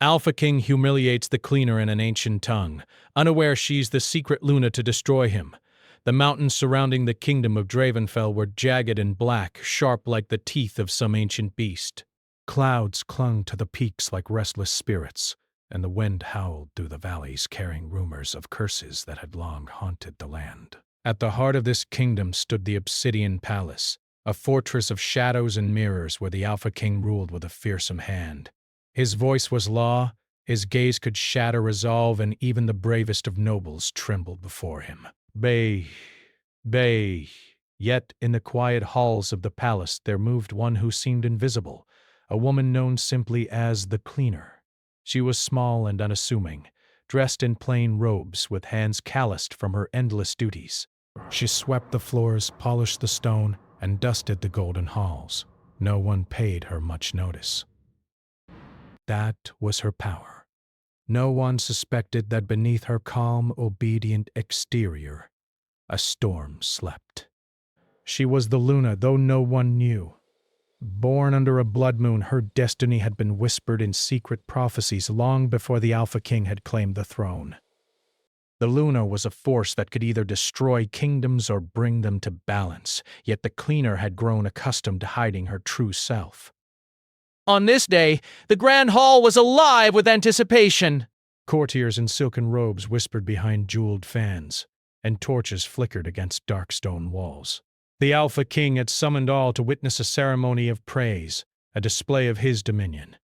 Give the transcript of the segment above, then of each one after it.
Alpha King humiliates the cleaner in an ancient tongue, unaware she's the secret Luna to destroy him. The mountains surrounding the kingdom of Dravenfell were jagged and black, sharp like the teeth of some ancient beast. Clouds clung to the peaks like restless spirits, and the wind howled through the valleys carrying rumors of curses that had long haunted the land. At the heart of this kingdom stood the Obsidian Palace, a fortress of shadows and mirrors where the Alpha King ruled with a fearsome hand. His voice was law, his gaze could shatter resolve, and even the bravest of nobles trembled before him. Bay. Yet in the quiet halls of the palace there moved one who seemed invisible, a woman known simply as the Cleaner. She was small and unassuming, dressed in plain robes with hands calloused from her endless duties. She swept the floors, polished the stone, and dusted the golden halls. No one paid her much notice. That was her power. No one suspected that beneath her calm, obedient exterior, a storm slept. She was the Luna, though no one knew. Born under a blood moon, her destiny had been whispered in secret prophecies long before the Alpha King had claimed the throne. The Luna was a force that could either destroy kingdoms or bring them to balance, yet the Cleaner had grown accustomed to hiding her true self. On this day, the Grand Hall was alive with anticipation. Courtiers in silken robes whispered behind jeweled fans, and torches flickered against dark stone walls. The Alpha King had summoned all to witness a ceremony of praise, a display of his dominion.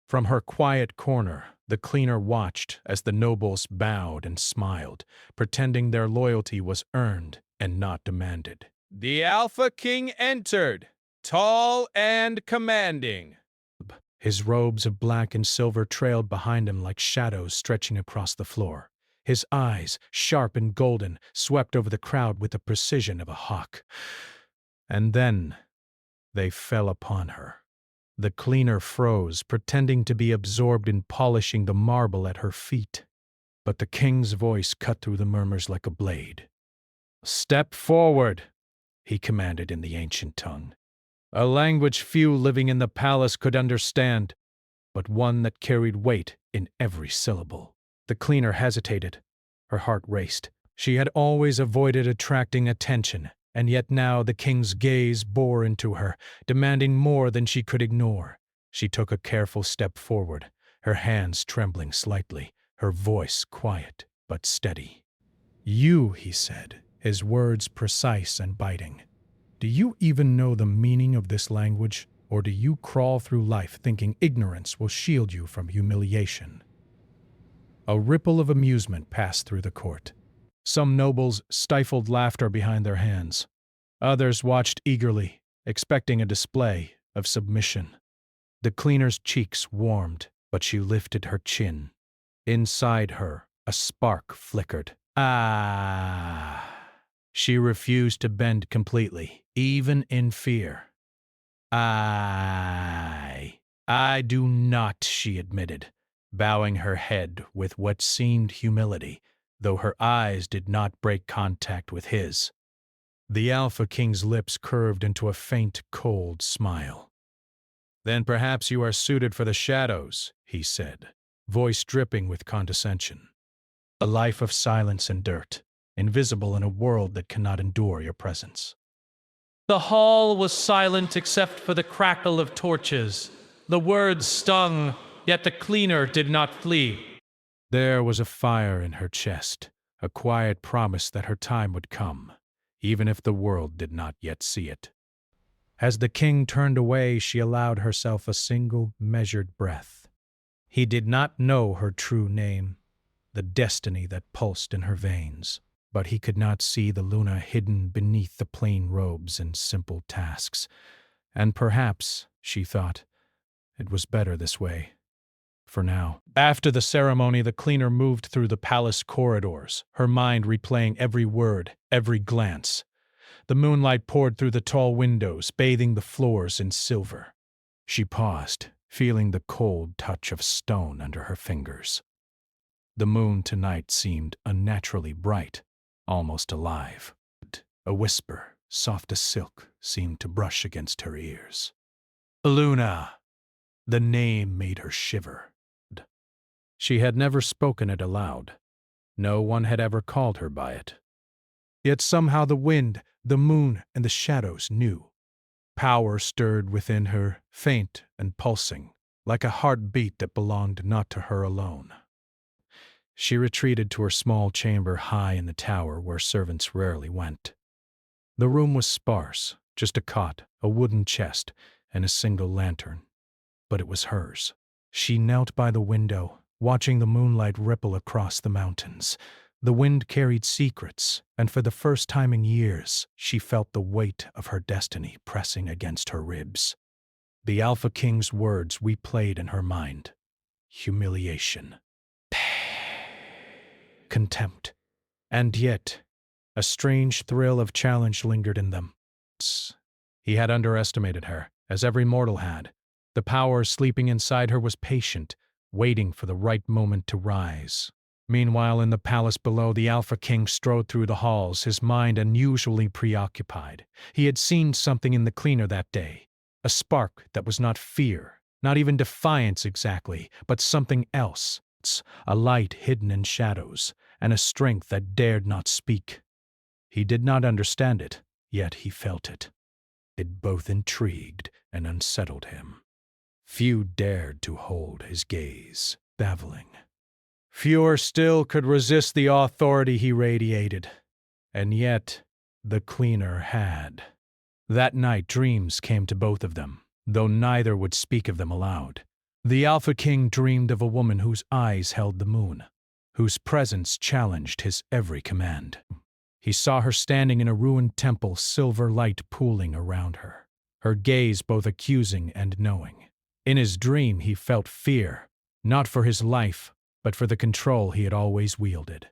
From her quiet corner, the Cleaner watched as the nobles bowed and smiled, pretending their loyalty was earned and not demanded. The Alpha King entered, tall and commanding. His robes of black and silver trailed behind him like shadows stretching across the floor. His eyes, sharp and golden, swept over the crowd with the precision of a hawk. And then they fell upon her. The Cleaner froze, pretending to be absorbed in polishing the marble at her feet. But the king's voice cut through the murmurs like a blade. "Step forward," he commanded in the ancient tongue. A language few living in the palace could understand, but one that carried weight in every syllable. The Cleaner hesitated. Her heart raced. She had always avoided attracting attention, and yet now the king's gaze bore into her, demanding more than she could ignore. She took a careful step forward, her hands trembling slightly, her voice quiet but steady. "You," he said, his words precise and biting. "Do you even know the meaning of this language, or do you crawl through life thinking ignorance will shield you from humiliation?" A ripple of amusement passed through the court. Some nobles stifled laughter behind their hands. Others watched eagerly, expecting a display of submission. The Cleaner's cheeks warmed, but she lifted her chin. Inside her, a spark flickered. Ah! She refused to bend completely, even in fear. I do not, she admitted, bowing her head with what seemed humility, though her eyes did not break contact with his. The Alpha King's lips curved into a faint, cold smile. "Then perhaps you are suited for the shadows," he said, voice dripping with condescension. "A life of silence and dirt, invisible in a world that cannot endure your presence." The hall was silent except for the crackle of torches. The words stung, yet the Cleaner did not flee. There was a fire in her chest, a quiet promise that her time would come, even if the world did not yet see it. As the king turned away, she allowed herself a single, measured breath. He did not know her true name, the destiny that pulsed in her veins, but he could not see the Luna hidden beneath the plain robes and simple tasks. And perhaps, she thought, it was better this way. For now. After the ceremony, the Cleaner moved through the palace corridors, her mind replaying every word, every glance. The moonlight poured through the tall windows, bathing the floors in silver. She paused, feeling the cold touch of stone under her fingers. The moon tonight seemed unnaturally bright, almost alive. A whisper, soft as silk, seemed to brush against her ears. "Luna!" The name made her shiver. She had never spoken it aloud. No one had ever called her by it. Yet somehow the wind, the moon, and the shadows knew. Power stirred within her, faint and pulsing, like a heartbeat that belonged not to her alone. She retreated to her small chamber high in the tower where servants rarely went. The room was sparse, just a cot, a wooden chest, and a single lantern. But it was hers. She knelt by the window, watching the moonlight ripple across the mountains. The wind carried secrets, and for the first time in years, she felt the weight of her destiny pressing against her ribs. The Alpha King's words replayed in her mind. Humiliation. Contempt. And yet, a strange thrill of challenge lingered in them. He had underestimated her, as every mortal had. The power sleeping inside her was patient, waiting for the right moment to rise. Meanwhile, in the palace below, the Alpha King strode through the halls, his mind unusually preoccupied. He had seen something in the cleaner that day, a spark that was not fear, not even defiance exactly, but something else, a light hidden in shadows, and a strength that dared not speak. He did not understand it, yet he felt it. It both intrigued and unsettled him. Few dared to hold his gaze, baffling. Fewer still could resist the authority he radiated. And yet, the cleaner had. That night, dreams came to both of them, though neither would speak of them aloud. The Alpha King dreamed of a woman whose eyes held the moon, whose presence challenged his every command. He saw her standing in a ruined temple, silver light pooling around her, her gaze both accusing and knowing. In his dream, he felt fear, not for his life, but for the control he had always wielded.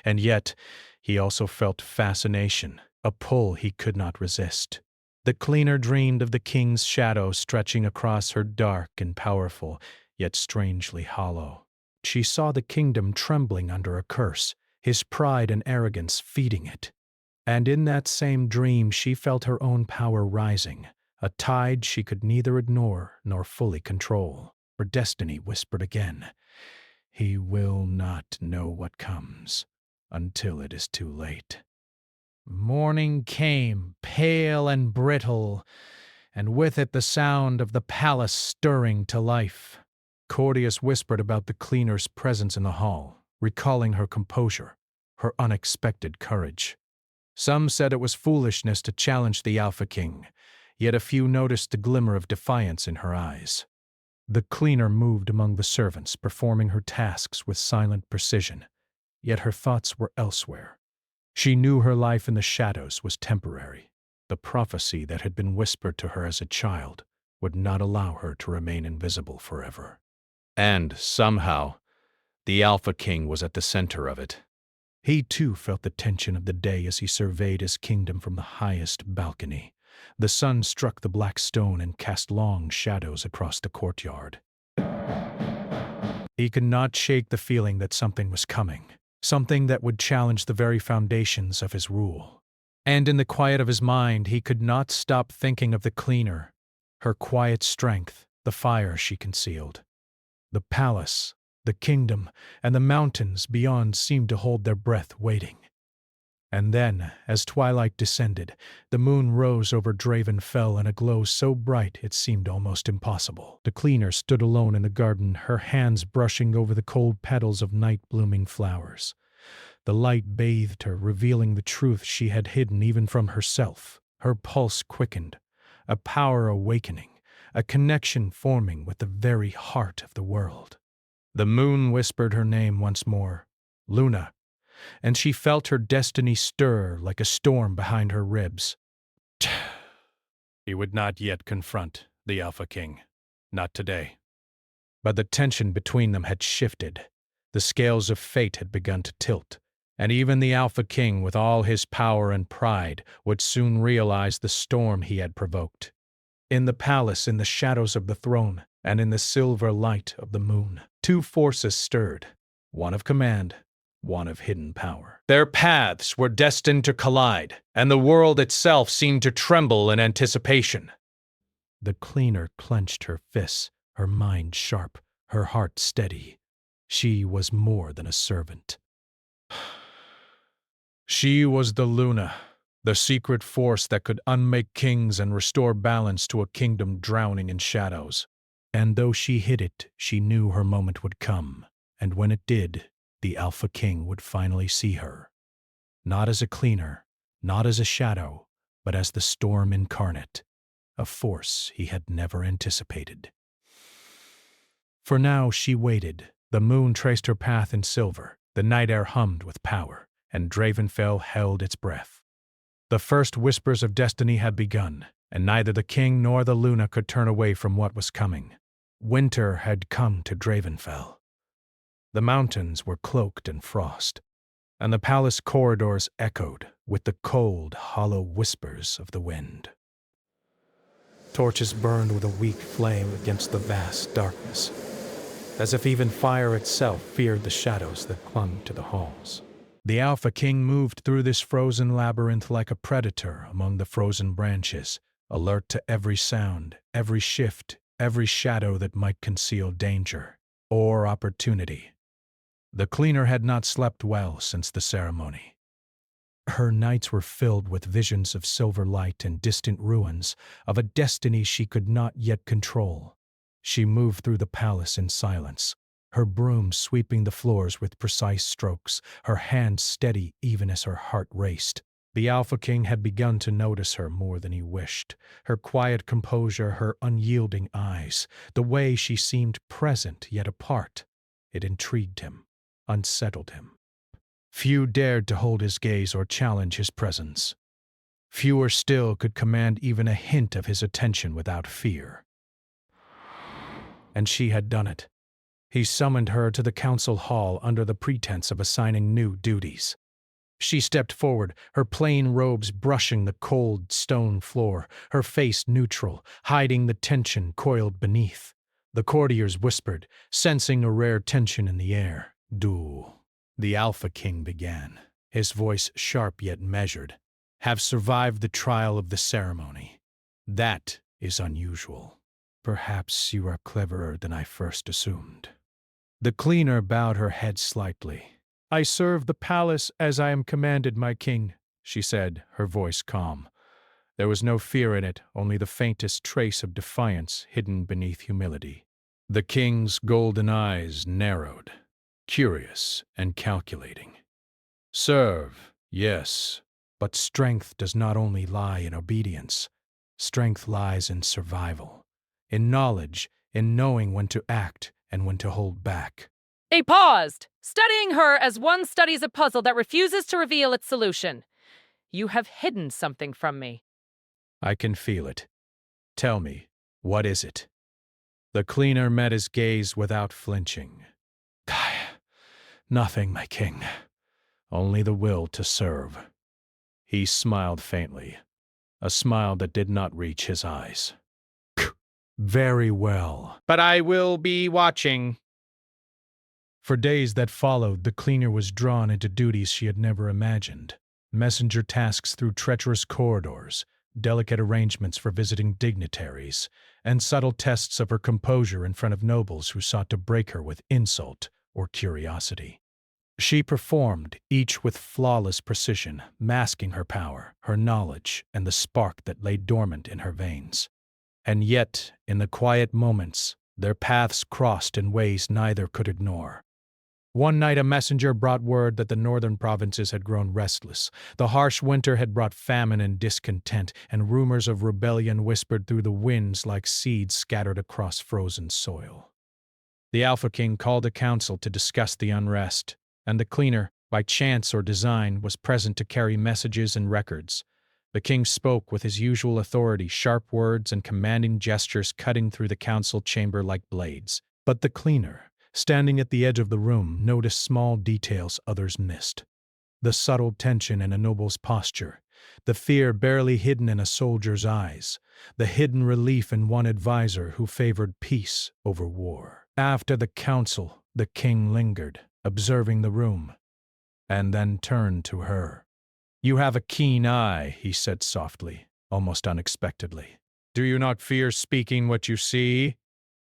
And yet, he also felt fascination, a pull he could not resist. The cleaner dreamed of the king's shadow stretching across her, dark and powerful, yet strangely hollow. She saw the kingdom trembling under a curse, his pride and arrogance feeding it. And in that same dream she felt her own power rising, a tide she could neither ignore nor fully control. Her destiny whispered again, "He will not know what comes until it is too late." Morning came, pale and brittle, and with it the sound of the palace stirring to life. Cordius whispered about the cleaner's presence in the hall, recalling her composure, her unexpected courage. Some said it was foolishness to challenge the Alpha King, yet a few noticed the glimmer of defiance in her eyes. The cleaner moved among the servants, performing her tasks with silent precision, yet her thoughts were elsewhere. She knew her life in the shadows was temporary. The prophecy that had been whispered to her as a child would not allow her to remain invisible forever. And, somehow, the Alpha King was at the center of it. He too felt the tension of the day as he surveyed his kingdom from the highest balcony. The sun struck the black stone and cast long shadows across the courtyard. He could not shake the feeling that something was coming, something that would challenge the very foundations of his rule. And in the quiet of his mind, he could not stop thinking of the cleaner, her quiet strength, the fire she concealed. The palace, the kingdom, and the mountains beyond seemed to hold their breath waiting. And then, as twilight descended, the moon rose over Draven Fell in a glow so bright it seemed almost impossible. The cleaner stood alone in the garden, her hands brushing over the cold petals of night-blooming flowers. The light bathed her, revealing the truth she had hidden even from herself. Her pulse quickened, a power awakening, a connection forming with the very heart of the world. The moon whispered her name once more, Luna, and she felt her destiny stir like a storm behind her ribs. He would not yet confront the Alpha King, not today. But the tension between them had shifted. The scales of fate had begun to tilt, and even the Alpha King, with all his power and pride, would soon realize the storm he had provoked. In the palace, in the shadows of the throne, and in the silver light of the moon, two forces stirred, one of command, one of hidden power. Their paths were destined to collide, and the world itself seemed to tremble in anticipation. The cleaner clenched her fists, her mind sharp, her heart steady. She was more than a servant. She was the Luna, the secret force that could unmake kings and restore balance to a kingdom drowning in shadows. And though she hid it, she knew her moment would come, and when it did, the Alpha King would finally see her. Not as a cleaner, not as a shadow, but as the storm incarnate, a force he had never anticipated. For now she waited. The moon traced her path in silver, the night air hummed with power, and Dravenfell held its breath. The first whispers of destiny had begun, and neither the king nor the Luna could turn away from what was coming. Winter had come to Dravenfell. The mountains were cloaked in frost, and the palace corridors echoed with the cold, hollow whispers of the wind. Torches burned with a weak flame against the vast darkness, as if even fire itself feared the shadows that clung to the halls. The Alpha King moved through this frozen labyrinth like a predator among the frozen branches, alert to every sound, every shift, every shadow that might conceal danger or opportunity. The cleaner had not slept well since the ceremony. Her nights were filled with visions of silver light and distant ruins, of a destiny she could not yet control. She moved through the palace in silence, her broom sweeping the floors with precise strokes, her hand steady even as her heart raced. The Alpha King had begun to notice her more than he wished. Her quiet composure, her unyielding eyes, the way she seemed present yet apart. It intrigued him, unsettled him. Few dared to hold his gaze or challenge his presence. Fewer still could command even a hint of his attention without fear. And she had done it. He summoned her to the council hall under the pretense of assigning new duties. She stepped forward, her plain robes brushing the cold stone floor, her face neutral, hiding the tension coiled beneath. The courtiers whispered, sensing a rare tension in the air. "Duel." The Alpha King began, his voice sharp yet measured. "Have survived the trial of the ceremony. That is unusual. Perhaps you are cleverer than I first assumed." The cleaner bowed her head slightly. "I serve the palace as I am commanded, my king," she said, her voice calm. There was no fear in it, only the faintest trace of defiance hidden beneath humility. The king's golden eyes narrowed, curious and calculating. "Serve, yes, but strength does not only lie in obedience. Strength lies in survival, in knowledge, in knowing when to act and when to hold back." He paused, studying her as one studies a puzzle that refuses to reveal its solution. "You have hidden something from me." "I can feel it. Tell me, what is it?" The cleaner met his gaze without flinching. "Nothing, my king. Only the will to serve." He smiled faintly, a smile that did not reach his eyes. "Very well. But I will be watching." For days that followed, the cleaner was drawn into duties she had never imagined. Messenger tasks through treacherous corridors, delicate arrangements for visiting dignitaries, and subtle tests of her composure in front of nobles who sought to break her with insult or curiosity. She performed, each with flawless precision, masking her power, her knowledge, and the spark that lay dormant in her veins. And yet, in the quiet moments, their paths crossed in ways neither could ignore. One night a messenger brought word that the northern provinces had grown restless. The harsh winter had brought famine and discontent, and rumors of rebellion whispered through the winds like seeds scattered across frozen soil. The Alpha King called a council to discuss the unrest, and the cleaner, by chance or design, was present to carry messages and records. The king spoke with his usual authority, sharp words and commanding gestures cutting through the council chamber like blades. But the cleaner, standing at the edge of the room, noticed small details others missed. The subtle tension in a noble's posture, the fear barely hidden in a soldier's eyes, the hidden relief in one advisor who favored peace over war. After the council, the king lingered, observing the room, and then turned to her. "You have a keen eye," he said softly, almost unexpectedly. "Do you not fear speaking what you see?"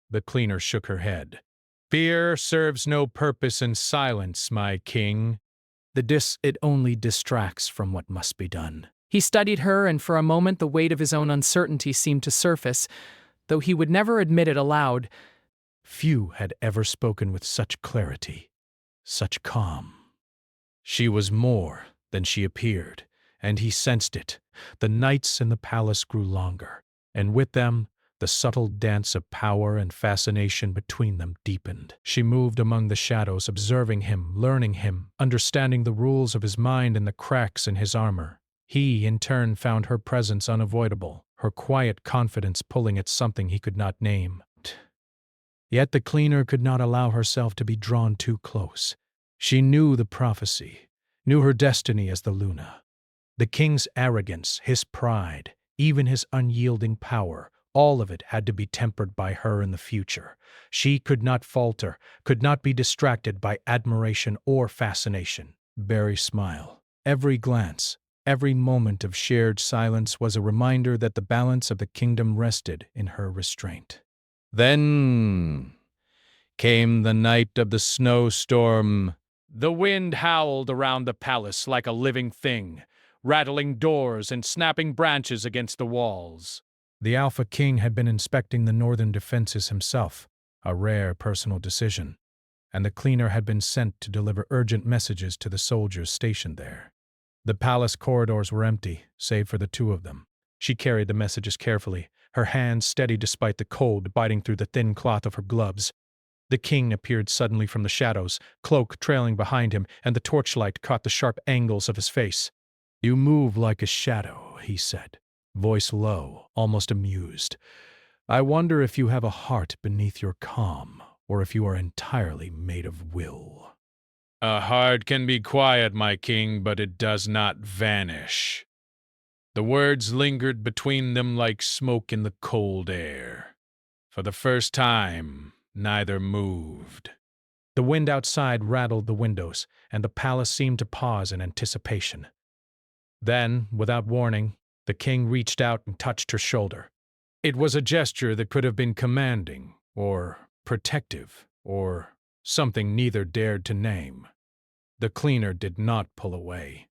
The cleaner shook her head. Fear serves no purpose in silence, my king. It only distracts from what must be done. He studied her, and for a moment the weight of his own uncertainty seemed to surface, though he would never admit it aloud. Few had ever spoken with such clarity, such calm. She was more than she appeared, and he sensed it. The nights in the palace grew longer, and with them, the subtle dance of power and fascination between them deepened. She moved among the shadows, observing him, learning him, understanding the rules of his mind and the cracks in his armor. He, in turn, found her presence unavoidable, her quiet confidence pulling at something he could not name. Yet the cleaner could not allow herself to be drawn too close. She knew the prophecy, knew her destiny as the Luna. The king's arrogance, his pride, even his unyielding power, all of it had to be tempered by her in the future. She could not falter, could not be distracted by admiration or fascination. Barry's smile, every glance, every moment of shared silence was a reminder that the balance of the kingdom rested in her restraint. Then came the night of the snowstorm. The wind howled around the palace like a living thing, rattling doors and snapping branches against the walls. The Alpha King had been inspecting the northern defenses himself, a rare personal decision, and the cleaner had been sent to deliver urgent messages to the soldiers stationed there. The palace corridors were empty, save for the two of them. She carried the messages carefully, her hands steady despite the cold biting through the thin cloth of her gloves. The king appeared suddenly from the shadows, cloak trailing behind him, and the torchlight caught the sharp angles of his face. "You move like a shadow," he said, voice low, almost amused. "I wonder if you have a heart beneath your calm, or if you are entirely made of will." "A heart can be quiet, my king, but it does not vanish." The words lingered between them like smoke in the cold air. For the first time, neither moved. The wind outside rattled the windows, and the palace seemed to pause in anticipation. Then, without warning, the king reached out and touched her shoulder. It was a gesture that could have been commanding, or protective, or something neither dared to name. The cleaner did not pull away.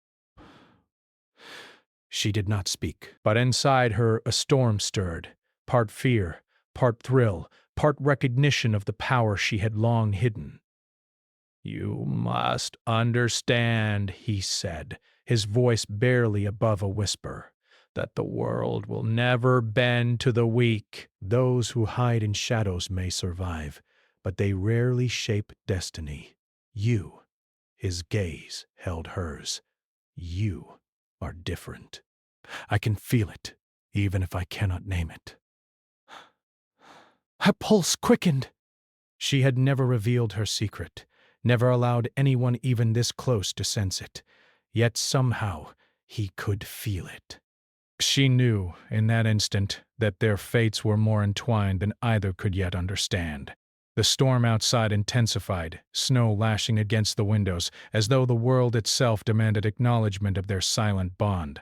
She did not speak, but inside her a storm stirred, part fear, part thrill, part recognition of the power she had long hidden. "You must understand," he said, his voice barely above a whisper, "that the world will never bend to the weak. Those who hide in shadows may survive, but they rarely shape destiny. You," his gaze held hers, "you are different. I can feel it, even if I cannot name it." Her pulse quickened. She had never revealed her secret, never allowed anyone even this close to sense it. Yet somehow he could feel it. She knew, in that instant, that their fates were more entwined than either could yet understand. The storm outside intensified, snow lashing against the windows, as though the world itself demanded acknowledgement of their silent bond.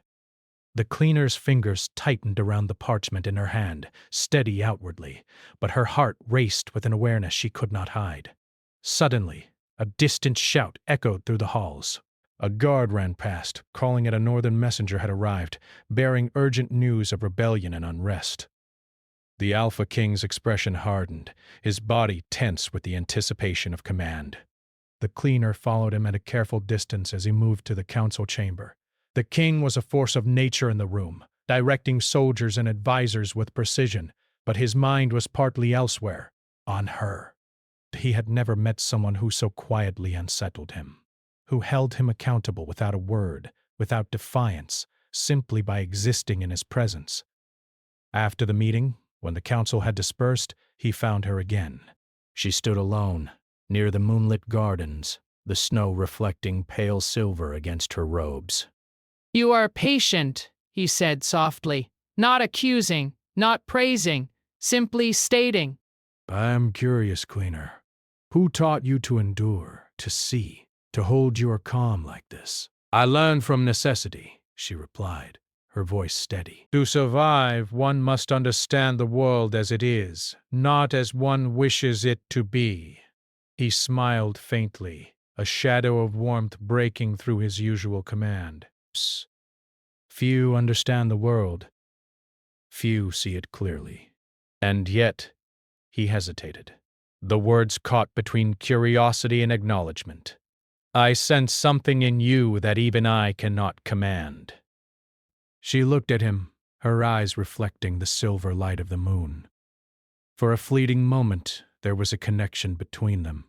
The cleaner's fingers tightened around the parchment in her hand, steady outwardly, but her heart raced with an awareness she could not hide. Suddenly, a distant shout echoed through the halls. A guard ran past, calling it a northern messenger had arrived, bearing urgent news of rebellion and unrest. The Alpha King's expression hardened, his body tense with the anticipation of command. The cleaner followed him at a careful distance as he moved to the council chamber. The king was a force of nature in the room, directing soldiers and advisors with precision, but his mind was partly elsewhere, on her. He had never met someone who so quietly unsettled him, who held him accountable without a word, without defiance, simply by existing in his presence. After the meeting, when the council had dispersed, he found her again. She stood alone, near the moonlit gardens, the snow reflecting pale silver against her robes. "You are patient," he said softly, "not accusing, not praising, simply stating." "I am curious, Cleaner. Who taught you to endure, to see, to hold your calm like this?" "I learned from necessity," she replied, her voice steady. "To survive, one must understand the world as it is, not as one wishes it to be." He smiled faintly, a shadow of warmth breaking through his usual command. Psst. Few understand the world. Few see it clearly. And yet, he hesitated. The words caught between curiosity and acknowledgement. I sense something in you that even I cannot command. She looked at him, her eyes reflecting the silver light of the moon. For a fleeting moment, there was a connection between them,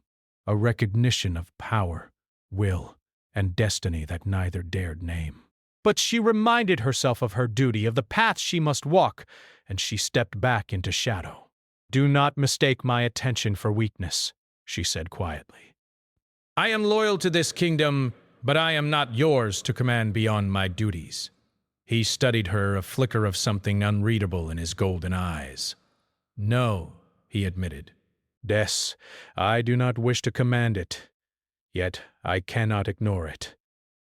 a recognition of power, will, and destiny that neither dared name. But she reminded herself of her duty, of the path she must walk, and she stepped back into shadow. Do not mistake my attention for weakness, she said quietly. I am loyal to this kingdom, but I am not yours to command beyond my duties. He studied her, a flicker of something unreadable in his golden eyes. No, he admitted. Des, I do not wish to command it, yet I cannot ignore it.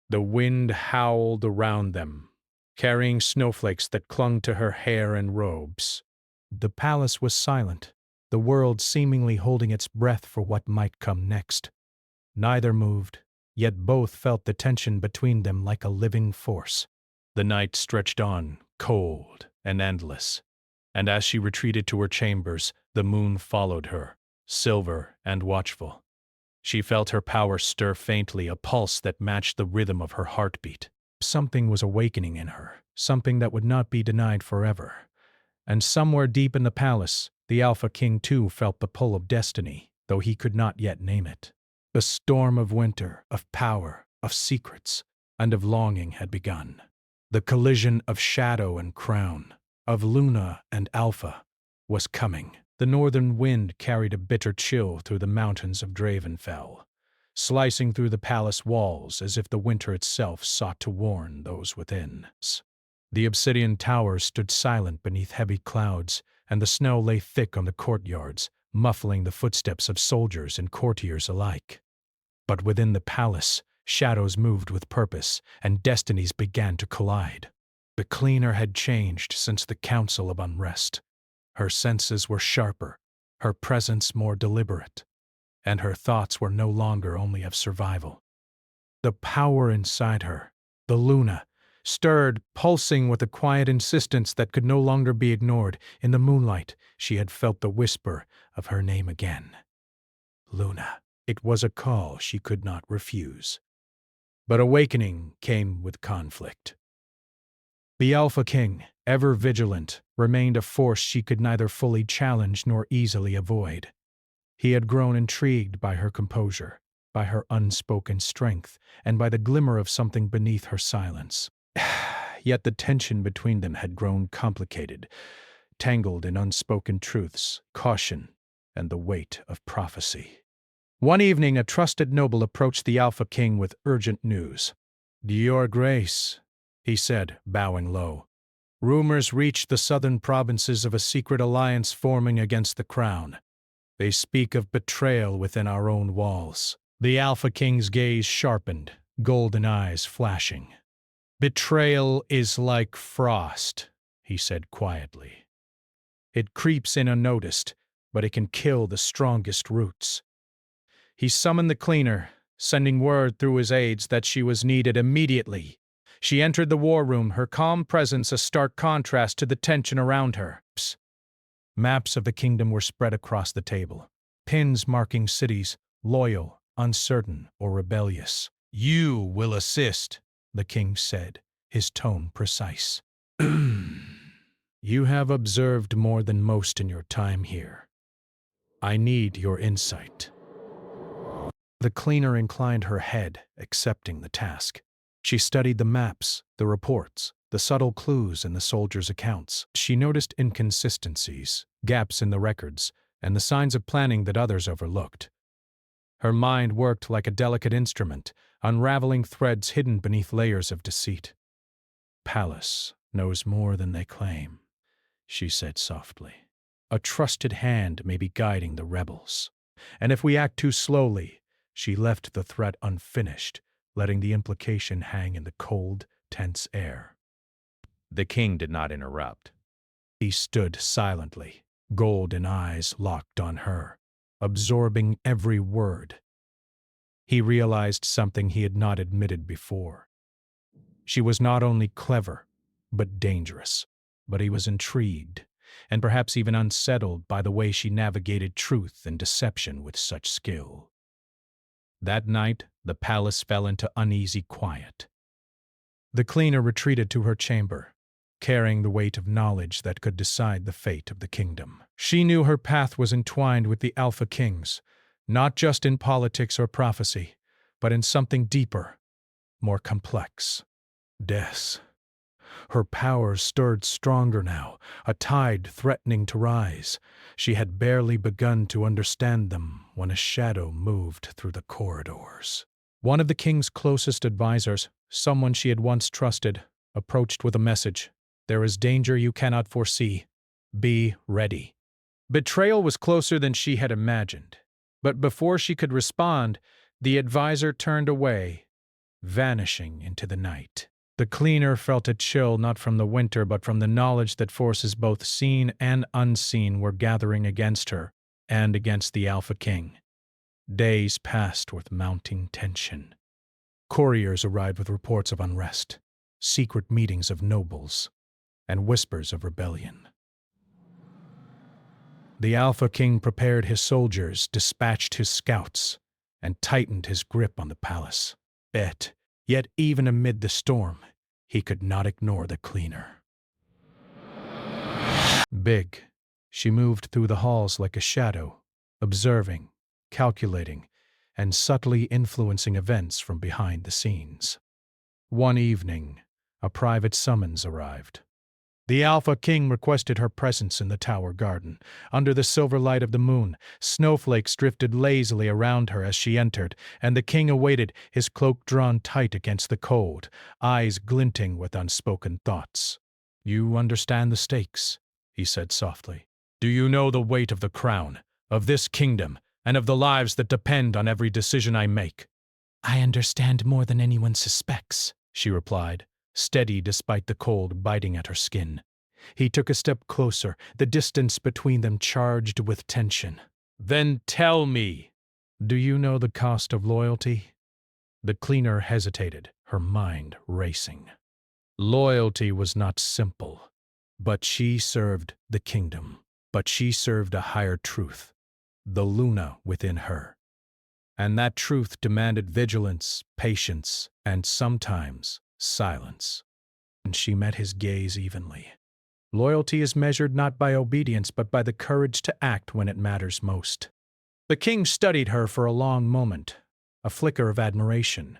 The wind howled around them, carrying snowflakes that clung to her hair and robes. The palace was silent, the world seemingly holding its breath for what might come next. Neither moved, yet both felt the tension between them like a living force. The night stretched on, cold and endless, and as she retreated to her chambers, the moon followed her, silver and watchful. She felt her power stir faintly, a pulse that matched the rhythm of her heartbeat. Something was awakening in her, something that would not be denied forever. And somewhere deep in the palace, the Alpha King too felt the pull of destiny, though he could not yet name it. The storm of winter, of power, of secrets, and of longing had begun. The collision of shadow and crown, of Luna and Alpha, was coming. The northern wind carried a bitter chill through the mountains of Dravenfell, slicing through the palace walls as if the winter itself sought to warn those within. The obsidian towers stood silent beneath heavy clouds, and the snow lay thick on the courtyards, muffling the footsteps of soldiers and courtiers alike. But within the palace, shadows moved with purpose, and destinies began to collide. The cleaner had changed since the Council of Unrest. Her senses were sharper, her presence more deliberate, and her thoughts were no longer only of survival. The power inside her, the Luna, stirred, pulsing with a quiet insistence that could no longer be ignored. In the moonlight, she had felt the whisper of her name again. Luna. It was a call she could not refuse. But awakening came with conflict. The Alpha King, ever vigilant, remained a force she could neither fully challenge nor easily avoid. He had grown intrigued by her composure, by her unspoken strength, and by the glimmer of something beneath her silence. Yet the tension between them had grown complicated, tangled in unspoken truths, caution, and the weight of prophecy. One evening, a trusted noble approached the Alpha King with urgent news. Your Grace, he said, bowing low. Rumors reach the southern provinces of a secret alliance forming against the crown. They speak of betrayal within our own walls. The Alpha King's gaze sharpened, golden eyes flashing. Betrayal is like frost, he said quietly. It creeps in unnoticed, but it can kill the strongest roots. He summoned the cleaner, sending word through his aides that she was needed immediately. She entered the war room, her calm presence a stark contrast to the tension around her. Maps of the kingdom were spread across the table, pins marking cities, loyal, uncertain, or rebellious. You will assist, the king said, his tone precise. You have observed more than most in your time here. I need your insight. The cleaner inclined her head, accepting the task. She studied the maps, the reports, the subtle clues in the soldiers' accounts. She noticed inconsistencies, gaps in the records, and the signs of planning that others overlooked. Her mind worked like a delicate instrument, unraveling threads hidden beneath layers of deceit. Palace knows more than they claim, she said softly. A trusted hand may be guiding the rebels. And if we act too slowly, she left the threat unfinished, letting the implication hang in the cold, tense air. The king did not interrupt. He stood silently, golden eyes locked on her. absorbing every word. He realized something he had not admitted before. She was not only clever, but dangerous. But he was intrigued, and perhaps even unsettled by the way she navigated truth and deception with such skill. That night, the palace fell into uneasy quiet. The cleaner retreated to her chamber, carrying the weight of knowledge that could decide the fate of the kingdom. She knew her path was entwined with the Alpha Kings, not just in politics or prophecy, but in something deeper, more complex. Death. Her powers stirred stronger now, a tide threatening to rise. She had barely begun to understand them when a shadow moved through the corridors. One of the king's closest advisors, someone she had once trusted, approached with a message. There is danger you cannot foresee. Be ready. Betrayal was closer than she had imagined. But before she could respond, the advisor turned away, vanishing into the night. The cleaner felt a chill not from the winter but from the knowledge that forces both seen and unseen were gathering against her and against the Alpha King. Days passed with mounting tension. Couriers arrived with reports of unrest, secret meetings of nobles, and whispers of rebellion. The Alpha King prepared his soldiers, dispatched his scouts, and tightened his grip on the palace. Yet even amid the storm, he could not ignore the cleaner. Big, she moved through the halls like a shadow, observing, calculating, and subtly influencing events from behind the scenes. One evening, a private summons arrived. The Alpha King requested her presence in the tower garden. Under the silver light of the moon, snowflakes drifted lazily around her as she entered, and the king awaited, his cloak drawn tight against the cold, eyes glinting with unspoken thoughts. "You understand the stakes," he said softly. "Do you know the weight of the crown, of this kingdom, and of the lives that depend on every decision I make?" "I understand more than anyone suspects," she replied, steady despite the cold biting at her skin. He took a step closer, the distance between them charged with tension. "Then tell me, do you know the cost of loyalty?" The cleaner hesitated, her mind racing. Loyalty was not simple, but she served the kingdom. But she served a higher truth, the Luna within her. And that truth demanded vigilance, patience, and sometimes silence. And she met his gaze evenly. Loyalty is measured not by obedience but by the courage to act when it matters most. The king studied her for a long moment, a flicker of admiration,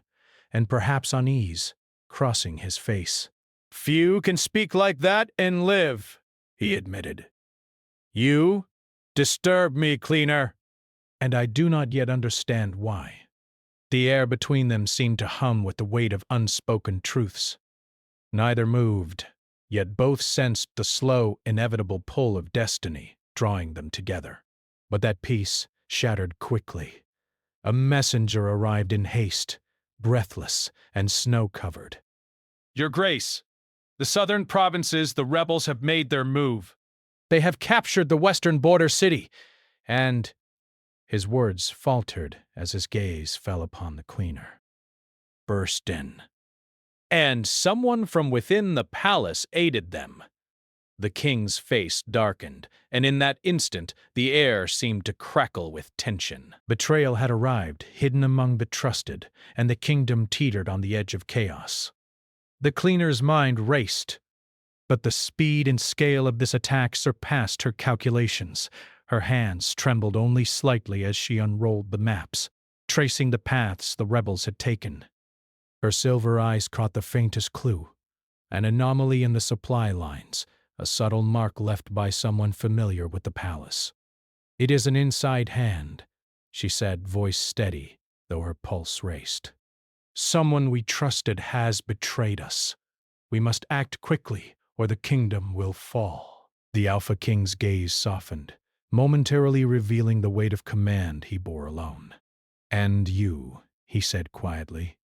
and perhaps unease, crossing his face. "Few can speak like that and live," he admitted. "You disturb me, cleaner." "And I do not yet understand why." The air between them seemed to hum with the weight of unspoken truths. Neither moved, yet both sensed the slow, inevitable pull of destiny drawing them together. But that peace shattered quickly. A messenger arrived in haste, breathless and snow-covered. "Your Grace, the southern provinces, the rebels have made their move. They have captured the western border city, and—" His words faltered as his gaze fell upon the cleaner. "Burst in. And someone from within the palace aided them." The king's face darkened, and in that instant the air seemed to crackle with tension. Betrayal had arrived, hidden among the trusted, and the kingdom teetered on the edge of chaos. The cleaner's mind raced, but the speed and scale of this attack surpassed her calculations. Her hands trembled only slightly as she unrolled the maps, tracing the paths the rebels had taken. Her silver eyes caught the faintest clue, an anomaly in the supply lines, a subtle mark left by someone familiar with the palace. "It is an inside hand," she said, voice steady, though her pulse raced. "Someone we trusted has betrayed us. We must act quickly, or the kingdom will fall." The Alpha King's gaze softened, momentarily revealing the weight of command he bore alone. "And you," he said quietly,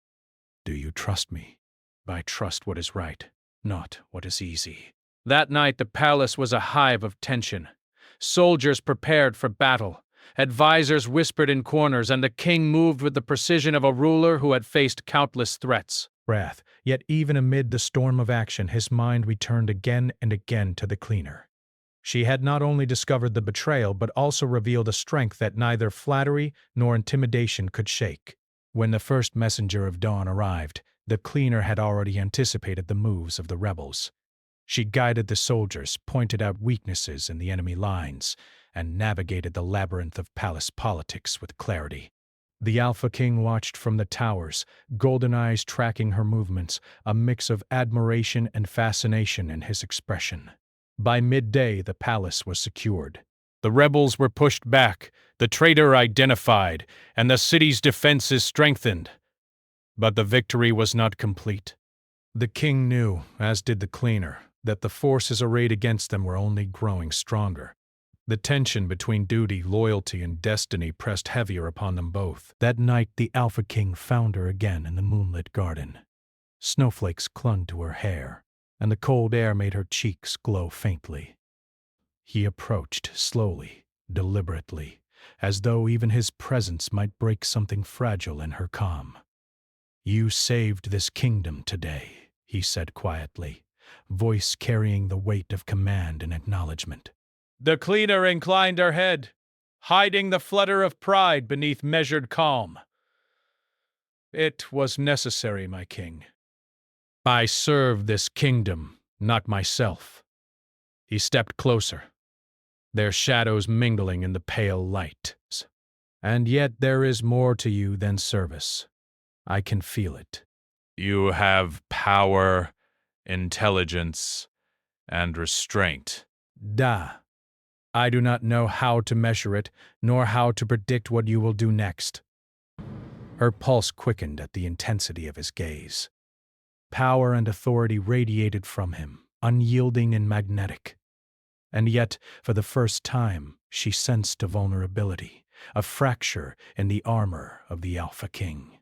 "do you trust me?" "I trust what is right, not what is easy." That night the palace was a hive of tension. Soldiers prepared for battle, Advisors whispered in corners, and the king moved with the precision of a ruler who had faced countless threats. Wrath, yet even amid the storm of action, his mind returned again and again to the cleaner. She had not only discovered the betrayal, but also revealed a strength that neither flattery nor intimidation could shake. When the first messenger of dawn arrived, the cleaner had already anticipated the moves of the rebels. She guided the soldiers, pointed out weaknesses in the enemy lines, and navigated the labyrinth of palace politics with clarity. The Alpha King watched from the towers, golden eyes tracking her movements, a mix of admiration and fascination in his expression. By midday, the palace was secured. The rebels were pushed back, the traitor identified, and the city's defenses strengthened. But the victory was not complete. The king knew, as did the cleaner, that the forces arrayed against them were only growing stronger. The tension between duty, loyalty, and destiny pressed heavier upon them both. That night, the Alpha King found her again in the moonlit garden. Snowflakes clung to her hair, and the cold air made her cheeks glow faintly. He approached slowly, deliberately, as though even his presence might break something fragile in her calm. "You saved this kingdom today," he said quietly, voice carrying the weight of command and acknowledgement. The cleaner inclined her head, hiding the flutter of pride beneath measured calm. "It was necessary, my king. I serve this kingdom, not myself." He stepped closer, their shadows mingling in the pale light. "And yet there is more to you than service. I can feel it." "You have power, intelligence, and restraint." "Da. I do not know how to measure it, nor how to predict what you will do next." Her pulse quickened at the intensity of his gaze. Power and authority radiated from him, unyielding and magnetic. And yet, for the first time, she sensed a vulnerability, a fracture in the armor of the Alpha King.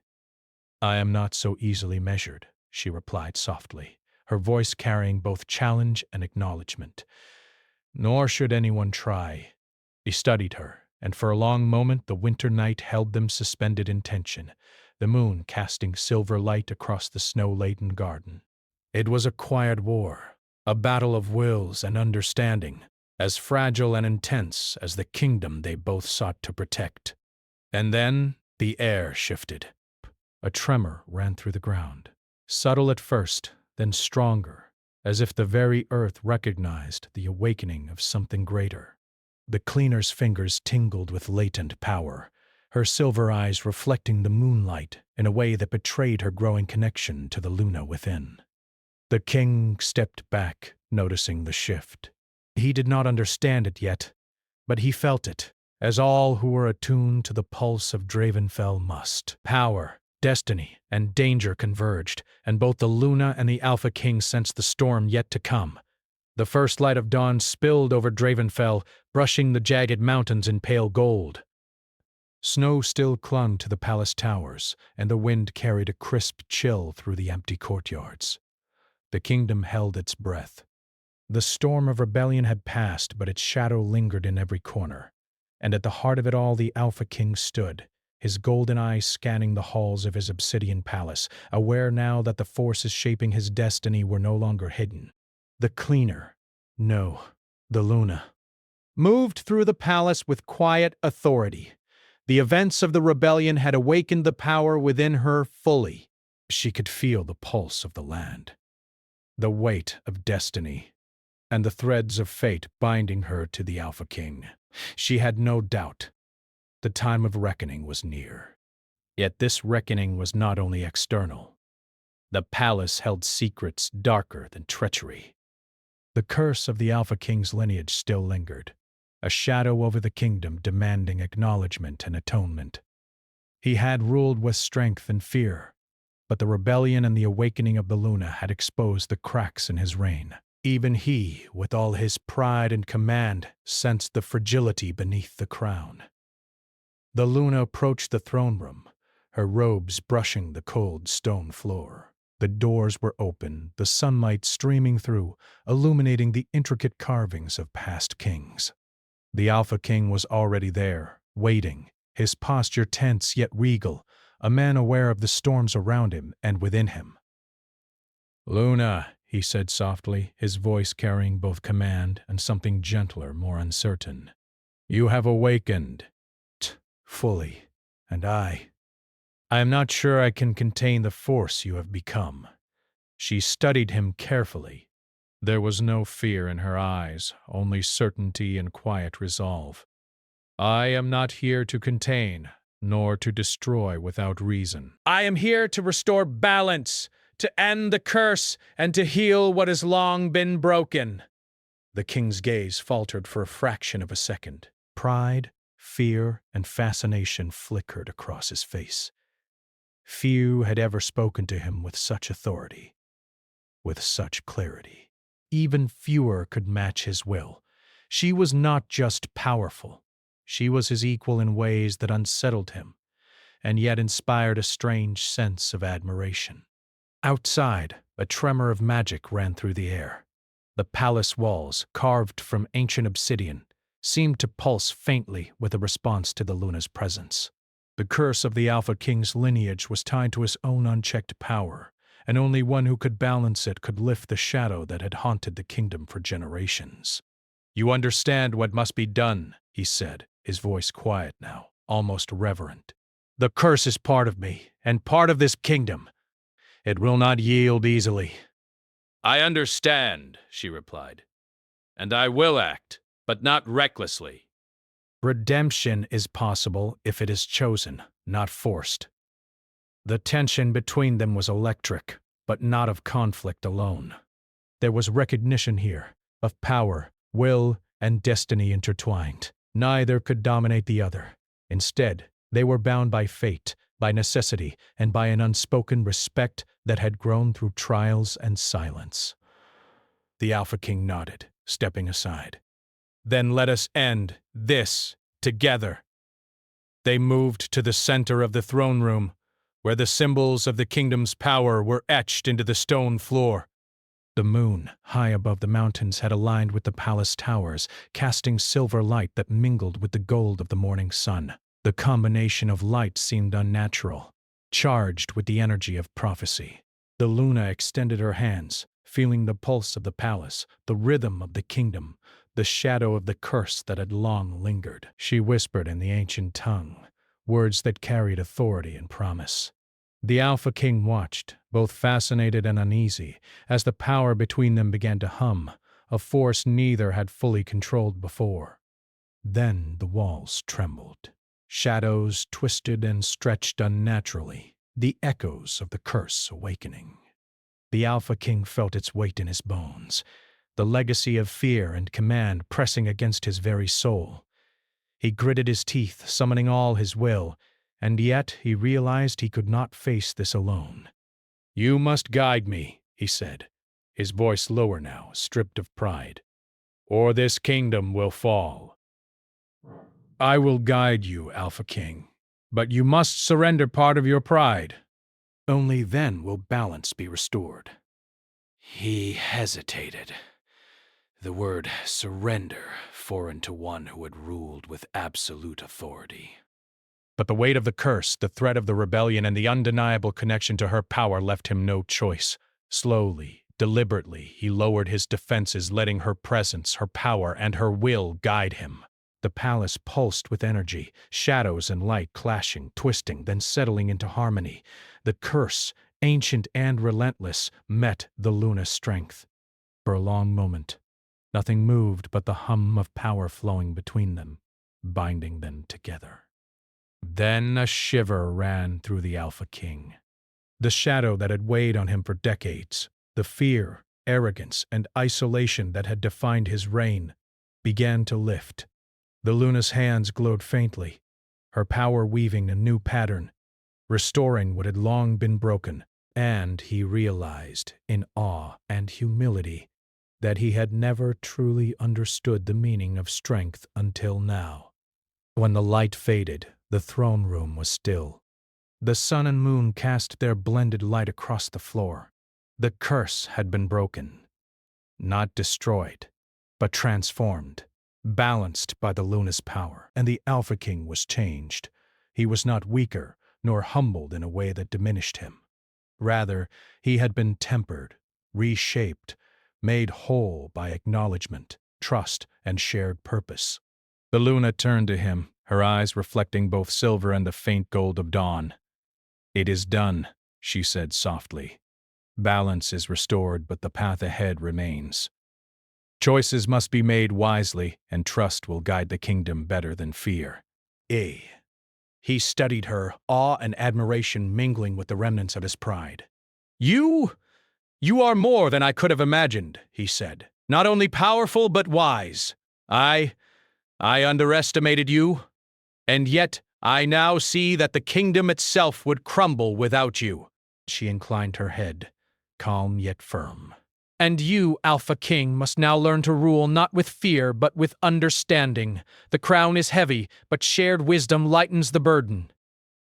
"I am not so easily measured," she replied softly, her voice carrying both challenge and acknowledgement. "Nor should anyone try." He studied her, and for a long moment the winter night held them suspended in tension, the moon casting silver light across the snow-laden garden. It was a quiet war, a battle of wills and understanding, as fragile and intense as the kingdom they both sought to protect. And then the air shifted. A tremor ran through the ground, subtle at first, then stronger, as if the very earth recognized the awakening of something greater. The cleaner's fingers tingled with latent power, her silver eyes reflecting the moonlight in a way that betrayed her growing connection to the Luna within. The king stepped back, noticing the shift. He did not understand it yet, but he felt it, as all who were attuned to the pulse of Dravenfell must. Power, destiny, and danger converged, and both the Luna and the Alpha King sensed the storm yet to come. The first light of dawn spilled over Dravenfell, brushing the jagged mountains in pale gold. Snow still clung to the palace towers, and the wind carried a crisp chill through the empty courtyards. The kingdom held its breath. The storm of rebellion had passed, but its shadow lingered in every corner. And at the heart of it all the Alpha King stood, his golden eyes scanning the halls of his obsidian palace, aware now that the forces shaping his destiny were no longer hidden. The cleaner, no, the Luna, moved through the palace with quiet authority. The events of the rebellion had awakened the power within her fully. She could feel the pulse of the land, the weight of destiny, and the threads of fate binding her to the Alpha King. She had no doubt. The time of reckoning was near. Yet this reckoning was not only external. The palace held secrets darker than treachery. The curse of the Alpha King's lineage still lingered, a shadow over the kingdom demanding acknowledgement and atonement. He had ruled with strength and fear, but the rebellion and the awakening of the Luna had exposed the cracks in his reign. Even he, with all his pride and command, sensed the fragility beneath the crown. The Luna approached the throne room, her robes brushing the cold stone floor. The doors were open, the sunlight streaming through, illuminating the intricate carvings of past kings. The Alpha King was already there, waiting, his posture tense yet regal, a man aware of the storms around him and within him. "Luna," he said softly, his voice carrying both command and something gentler, more uncertain. "You have awakened, fully, and I am not sure I can contain the force you have become." She studied him carefully. There was no fear in her eyes, only certainty and quiet resolve. "I am not here to contain, nor to destroy without reason. I am here to restore balance, to end the curse, and to heal what has long been broken." The king's gaze faltered for a fraction of a second. Pride, fear, and fascination flickered across his face. Few had ever spoken to him with such authority, with such clarity. Even fewer could match his will. She was not just powerful. She was his equal in ways that unsettled him, and yet inspired a strange sense of admiration. Outside, a tremor of magic ran through the air. The palace walls, carved from ancient obsidian, seemed to pulse faintly with a response to the Luna's presence. The curse of the Alpha King's lineage was tied to his own unchecked power, and only one who could balance it could lift the shadow that had haunted the kingdom for generations. "You understand what must be done," he said, his voice quiet now, almost reverent. "The curse is part of me, and part of this kingdom. It will not yield easily." "I understand," she replied, "and I will act, but not recklessly." Redemption is possible if it is chosen, not forced. The tension between them was electric, but not of conflict alone. There was recognition here, of power, will, and destiny intertwined. Neither could dominate the other. Instead, they were bound by fate, by necessity, and by an unspoken respect that had grown through trials and silence. The Alpha King nodded, stepping aside. "Then let us end this together." They moved to the center of the throne room, where the symbols of the kingdom's power were etched into the stone floor. The moon, high above the mountains, had aligned with the palace towers, casting silver light that mingled with the gold of the morning sun. The combination of light seemed unnatural, charged with the energy of prophecy. The Luna extended her hands, feeling the pulse of the palace, the rhythm of the kingdom, the shadow of the curse that had long lingered. She whispered in the ancient tongue, words that carried authority and promise. The Alpha King watched, both fascinated and uneasy, as the power between them began to hum, a force neither had fully controlled before. Then the walls trembled. Shadows twisted and stretched unnaturally, the echoes of the curse awakening. The Alpha King felt its weight in his bones, the legacy of fear and command pressing against his very soul. He gritted his teeth, summoning all his will, and yet he realized he could not face this alone. "You must guide me," he said, his voice lower now, stripped of pride, "or this kingdom will fall." "I will guide you, Alpha King, but you must surrender part of your pride. Only then will balance be restored." He hesitated. The word surrender, foreign to one who had ruled with absolute authority. But the weight of the curse, the threat of the rebellion, and the undeniable connection to her power left him no choice. Slowly, deliberately, he lowered his defenses, letting her presence, her power, and her will guide him. The palace pulsed with energy, shadows and light clashing, twisting, then settling into harmony. The curse, ancient and relentless, met the Luna's strength. For a long moment, nothing moved but the hum of power flowing between them, binding them together. Then a shiver ran through the Alpha King. The shadow that had weighed on him for decades, the fear, arrogance, and isolation that had defined his reign, began to lift. The Luna's hands glowed faintly, her power weaving a new pattern, restoring what had long been broken, and he realized, in awe and humility, that he had never truly understood the meaning of strength until now. When the light faded, the throne room was still. The sun and moon cast their blended light across the floor. The curse had been broken. Not destroyed, but transformed. balanced by the Luna's power, and the Alpha King was changed. He was not weaker, nor humbled in a way that diminished him. Rather, he had been tempered, reshaped, made whole by acknowledgement, trust, and shared purpose. The Luna turned to him, her eyes reflecting both silver and the faint gold of dawn. "It is done," she said softly. "Balance is restored, but the path ahead remains. Choices must be made wisely, and trust will guide the kingdom better than fear." He studied her, awe and admiration mingling with the remnants of his pride. You are more than I could have imagined," he said. "Not only powerful, but wise. I underestimated you, and yet I now see that the kingdom itself would crumble without you." She inclined her head, calm yet firm. "And you, Alpha King, must now learn to rule not with fear, but with understanding. The crown is heavy, but shared wisdom lightens the burden."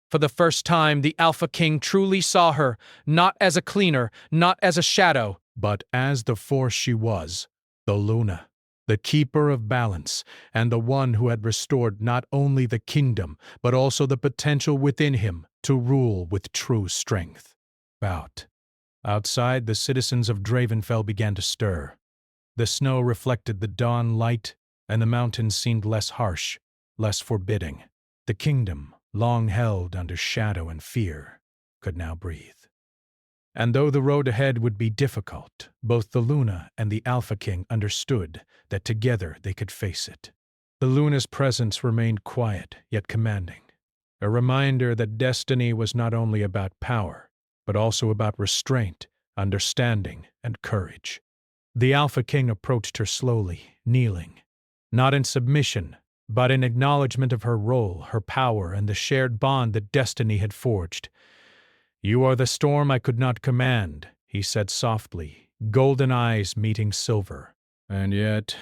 For the first time, the Alpha King truly saw her, not as a cleaner, not as a shadow, but as the force she was, the Luna, the keeper of balance, and the one who had restored not only the kingdom, but also the potential within him to rule with true strength. Outside, the citizens of Dravenfell began to stir. The snow reflected the dawn light, and the mountains seemed less harsh, less forbidding. The kingdom, long held under shadow and fear, could now breathe. And though the road ahead would be difficult, both the Luna and the Alpha King understood that together they could face it. The Luna's presence remained quiet yet commanding, a reminder that destiny was not only about power, but also about restraint, understanding, and courage. The Alpha King approached her slowly, kneeling, not in submission, but in acknowledgement of her role, her power, and the shared bond that destiny had forged. "You are the storm I could not command," he said softly, golden eyes meeting silver. "And yet,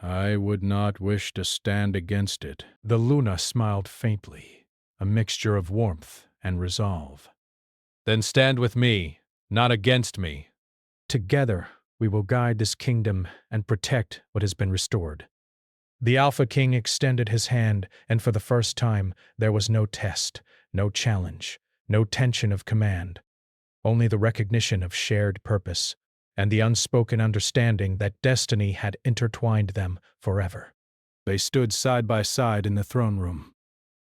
I would not wish to stand against it." The Luna smiled faintly, a mixture of warmth and resolve. "Then stand with me, not against me. Together, we will guide this kingdom and protect what has been restored." The Alpha King extended his hand, and for the first time, there was no test, no challenge, no tension of command, only the recognition of shared purpose and the unspoken understanding that destiny had intertwined them forever. They stood side by side in the throne room,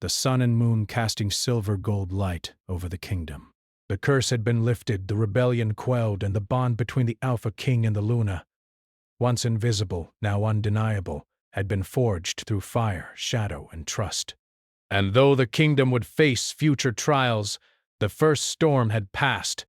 the sun and moon casting silver-gold light over the kingdom. The curse had been lifted, the rebellion quelled, and the bond between the Alpha King and the Luna, once invisible, now undeniable, had been forged through fire, shadow, and trust. And though the kingdom would face future trials, the first storm had passed,